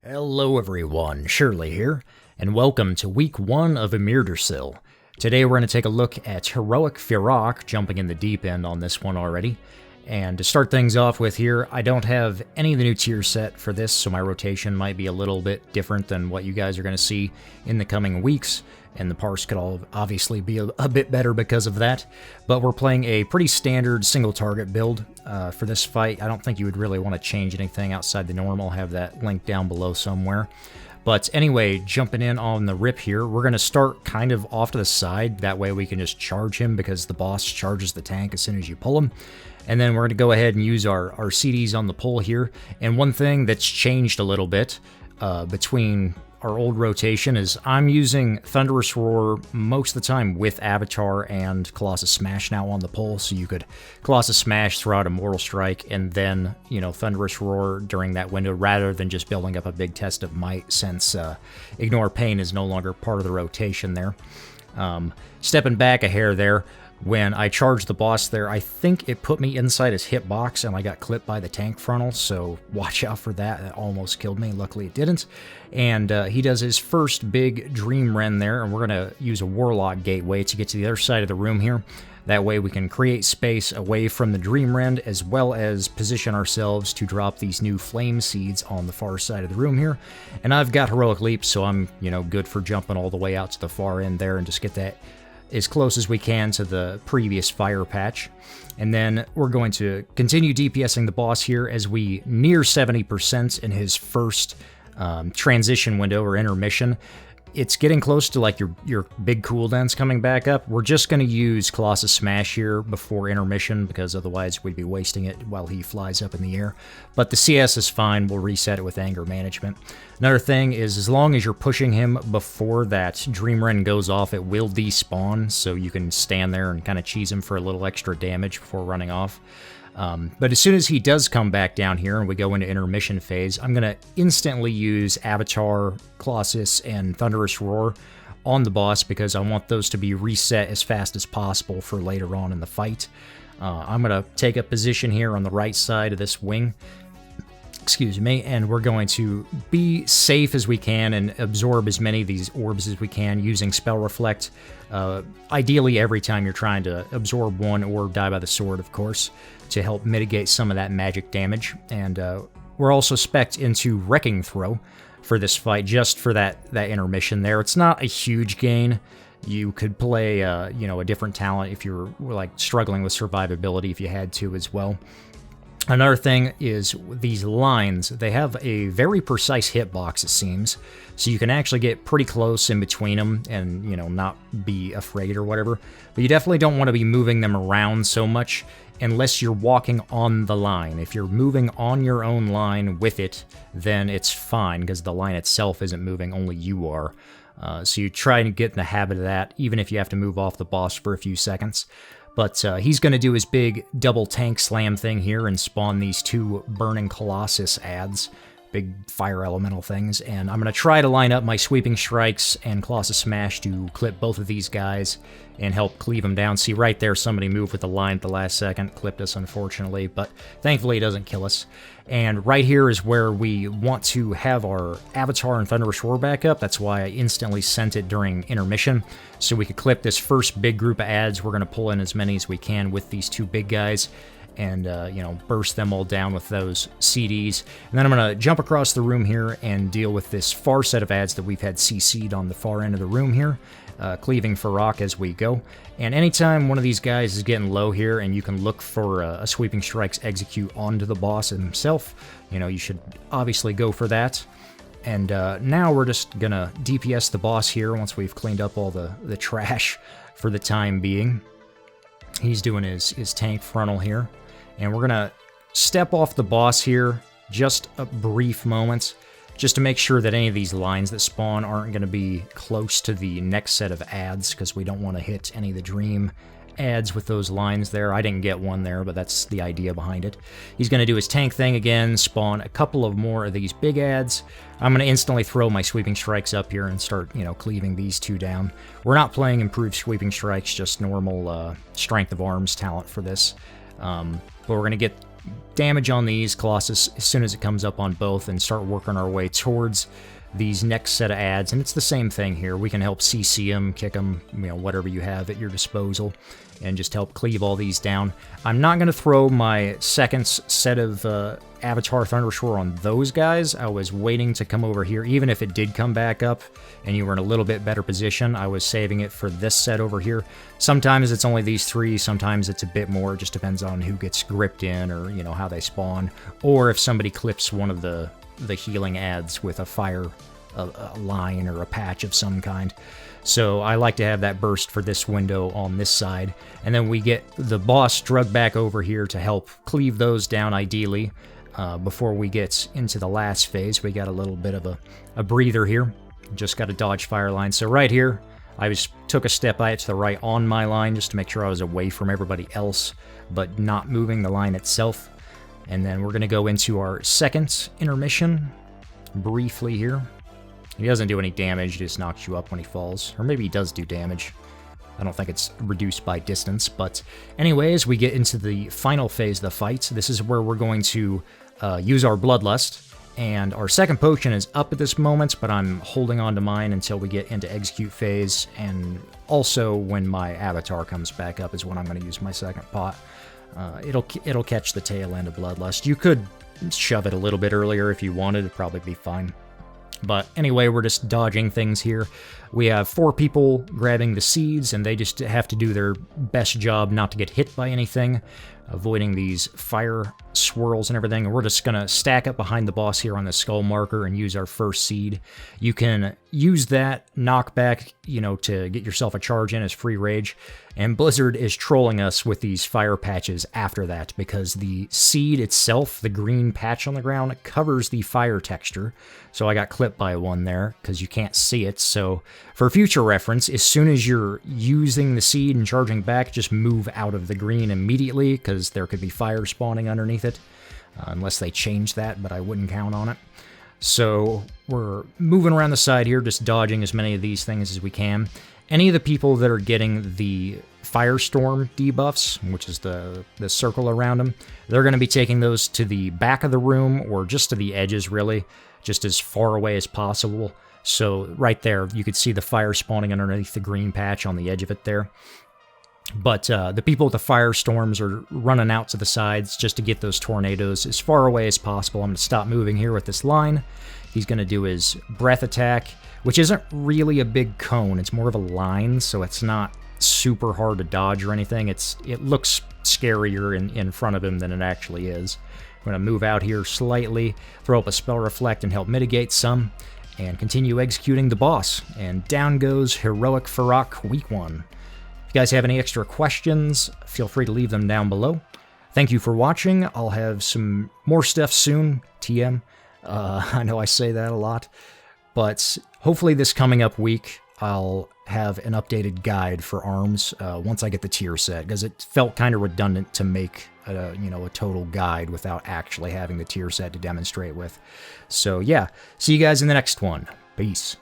Hello everyone, Shirley here, and welcome to week 1 of Amirdrassil. Today we're going to take a look at heroic Fyrakk, jumping in the deep end on this one already. And to start things off with here, I don't have any of the new tier set for this, so my rotation might be a little bit different than what you guys are going to see in the coming weeks, and the parse could all obviously be a bit better because of that. But we're playing a pretty standard single target build for this fight. I don't think you would really want to change anything outside the normal. I'll have that linked down below somewhere. But anyway, jumping in on the rip here, we're going to start kind of off to the side. That way we can just charge him because the boss charges the tank as soon as you pull him. And then we're going to go ahead and use our CDs on the pull here. And one thing that's changed a little bit between our old rotation is I'm using Thunderous Roar most of the time with Avatar and Colossus Smash now on the pull, so you could Colossus Smash, throw out a Mortal Strike, and then, you know, Thunderous Roar during that window rather than just building up a big test of might, since Ignore Pain is no longer part of the rotation there. Stepping back a hair there, when I charged the boss there, I think it put me inside his hitbox and I got clipped by the tank frontal, so watch out for that. That almost killed me. Luckily it didn't. And he does his first big Dream Rend there, and we're going to use a Warlock Gateway to get to the other side of the room here. That way we can create space away from the Dream Rend, as well as position ourselves to drop these new Flame Seeds on the far side of the room here. And I've got Heroic Leap, so I'm, you know, good for jumping all the way out to the far end there and just get that as close as we can to the previous fire patch. And then we're going to continue DPSing the boss here as we near 70% in his first transition window or intermission. It's getting close to like your big cooldowns coming back up. We're just going to use Colossus Smash here before intermission, because otherwise we'd be wasting it while he flies up in the air. But the CS is fine. We'll reset it with Anger Management. Another thing is, as long as you're pushing him before that Dream Rend goes off, it will despawn, so you can stand there and kind of cheese him for a little extra damage before running off. But as soon as he does come back down here and we go into intermission phase, I'm going to instantly use Avatar, Colossus, and Thunderous Roar on the boss, because I want those to be reset as fast as possible for later on in the fight. I'm going to take a position here on the right side of this wing, excuse me, and we're going to be safe as we can and absorb as many of these orbs as we can using Spell Reflect. Ideally every time you're trying to absorb one orb, die by the sword, of course, to help mitigate some of that magic damage. And we're also spec'd into Wrecking Throw for this fight, just for that intermission there. It's not a huge gain. You could play you know, a different talent if you're like struggling with survivability, if you had to as well. Another thing is these lines, they have a very precise hitbox, it seems, so you can actually get pretty close in between them and, you know, not be afraid or whatever. But you definitely don't want to be moving them around so much unless you're walking on the line. If you're moving on your own line with it, then it's fine, because the line itself isn't moving, only you are. So you try and get in the habit of that, even if you have to move off the boss for a few seconds. But he's going to do his big double tank slam thing here and spawn these two Burning Colossus ads, big fire elemental things. And I'm going to try to line up my Sweeping Strikes and Colossus Smash to clip both of these guys and help cleave them down. See, right there, somebody moved with the line at the last second, clipped us, unfortunately, but thankfully it doesn't kill us. And right here is where we want to have our Avatar and Thunderous Roar back up. That's why I instantly sent it during intermission, so we could clip this first big group of ads. We're going to pull in as many as we can with these two big guys and, you know, burst them all down with those CDs. And then I'm going to jump across the room here and deal with this far set of ads that we've had CC'd on the far end of the room here, cleaving Fyrakk as we go. And anytime one of these guys is getting low here and you can look for a Sweeping Strikes execute onto the boss himself, you know, you should obviously go for that. And now we're just going to DPS the boss here once we've cleaned up all the trash for the time being. He's doing his tank frontal here. And we're going to step off the boss here just a brief moment, just to make sure that any of these lines that spawn aren't going to be close to the next set of ads, because we don't want to hit any of the dream ads with those lines there. I didn't get one there, but that's the idea behind it. He's going to do his tank thing again, spawn a couple of more of these big ads. I'm going to instantly throw my Sweeping Strikes up here and start, you know, cleaving these two down. We're not playing improved Sweeping Strikes, just normal Strength of Arms talent for this. But we're going to get damage on these Colossus as soon as it comes up on both and start working our way towards these next set of adds. And it's the same thing here. We can help CC them, kick them, whatever you have at your disposal, and just help cleave all these down. I'm not going to throw my second set of Avatar Thundershower on those guys. I was waiting to come over here. Even if it did come back up and you were in a little bit better position, I was saving it for this set over here. Sometimes it's only these three, sometimes it's a bit more. It just depends on who gets gripped in, or how they spawn, or if somebody clips one of the healing adds with a fire a line or a patch of some kind. So I like to have that burst for this window on this side. And then we get the boss drug back over here to help cleave those down ideally. Before we get into the last phase, we got a little bit of a breather here. Just got to dodge fire line. So right here, I took a step to the right on my line just to make sure I was away from everybody else, but not moving the line itself. And then we're going to go into our second intermission briefly here. He doesn't do any damage, he just knocks you up when he falls. Or maybe he does do damage. I don't think it's reduced by distance. But anyways, we get into the final phase of the fight. This is where we're going to use our Bloodlust. And our second potion is up at this moment, but I'm holding on to mine until we get into execute phase. And also when my avatar comes back up is when I'm going to use my second pot. It'll catch the tail end of Bloodlust. You could shove it a little bit earlier if you wanted, it'd probably be fine. But anyway, we're just dodging things here. We have 4 people grabbing the seeds, and they just have to do their best job not to get hit by anything, avoiding these fire swirls and everything. And we're just going to stack up behind the boss here on the skull marker and use our first seed. You can use that knockback, to get yourself a charge in as free rage. And Blizzard is trolling us with these fire patches after that, because the seed itself, the green patch on the ground, covers the fire texture. So I got clipped by one there because you can't see it. So for future reference, as soon as you're using the seed and charging back, just move out of the green immediately, because there could be fire spawning underneath it, unless they change that, but I wouldn't count on it. So we're moving around the side here, just dodging as many of these things as we can. Any of the people that are getting the Firestorm debuffs, which is the circle around them, they're going to be taking those to the back of the room, or just to the edges, really, just as far away as possible. So right there, you could see the fire spawning underneath the green patch on the edge of it there. But the people with the firestorms are running out to the sides just to get those tornadoes as far away as possible. I'm going to stop moving here with this line. He's going to do his breath attack, which isn't really a big cone. It's more of a line, so it's not super hard to dodge or anything. It looks scarier in front of him than it actually is. I'm going to move out here slightly, throw up a spell reflect and help mitigate some, and continue executing the boss. And down goes Heroic Fyrakk Week 1. If you guys have any extra questions, feel free to leave them down below. Thank you for watching. I'll have some more stuff soon, TM. I know I say that a lot, but hopefully this coming up week, I'll have an updated guide for arms once I get the tier set, because it felt kind of redundant to make a total guide without actually having the tier set to demonstrate with. So yeah, see you guys in the next one. Peace.